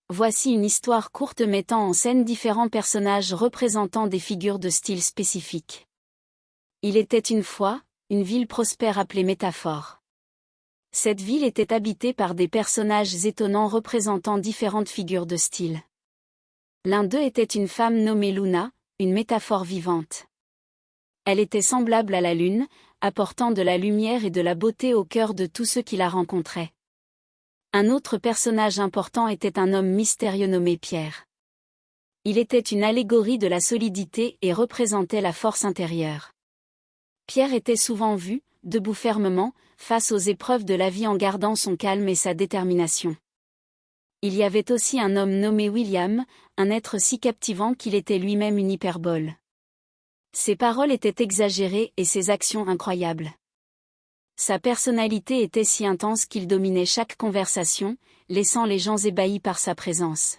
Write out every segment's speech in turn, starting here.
Voici une histoire courte mettant en scène différents personnages représentant des figures de style spécifiques. Il était une fois, une ville prospère appelée Métaphore. Cette ville était habitée par des personnages étonnants représentant différentes figures de style. L'un d'eux était une femme nommée Luna, une métaphore vivante. Elle était semblable à la lune, apportant de la lumière et de la beauté au cœur de tous ceux qui la rencontraient. Un autre personnage important était un homme mystérieux nommé Pierre. Il était une allégorie de la solidité et représentait la force intérieure. Pierre était souvent vu, debout fermement, face aux épreuves de la vie en gardant son calme et sa détermination. Il y avait aussi un homme nommé William, un être si captivant qu'il était lui-même une hyperbole. Ses paroles étaient exagérées et ses actions incroyables. Sa personnalité était si intense qu'il dominait chaque conversation, laissant les gens ébahis par sa présence.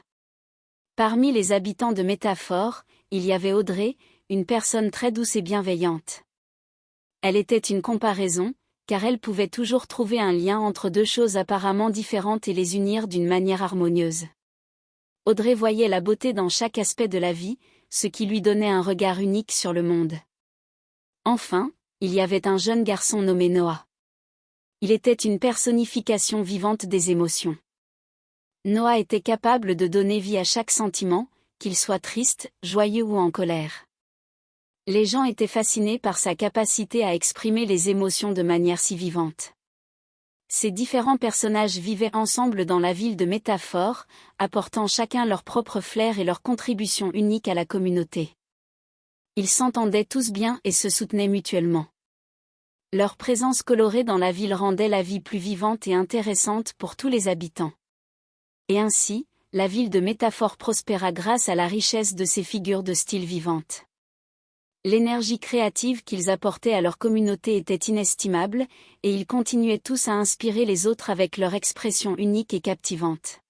Parmi les habitants de Métaphore, il y avait Audrey, une personne très douce et bienveillante. Elle était une comparaison, car elle pouvait toujours trouver un lien entre deux choses apparemment différentes et les unir d'une manière harmonieuse. Audrey voyait la beauté dans chaque aspect de la vie, ce qui lui donnait un regard unique sur le monde. Enfin, il y avait un jeune garçon nommé Noah. Il était une personnification vivante des émotions. Noah était capable de donner vie à chaque sentiment, qu'il soit triste, joyeux ou en colère. Les gens étaient fascinés par sa capacité à exprimer les émotions de manière si vivante. Ces différents personnages vivaient ensemble dans la ville de Métaphore, apportant chacun leur propre flair et leur contribution unique à la communauté. Ils s'entendaient tous bien et se soutenaient mutuellement. Leur présence colorée dans la ville rendait la vie plus vivante et intéressante pour tous les habitants. Et ainsi, la ville de Métaphore prospéra grâce à la richesse de ses figures de style vivantes. L'énergie créative qu'ils apportaient à leur communauté était inestimable, et ils continuaient tous à inspirer les autres avec leur expression unique et captivante.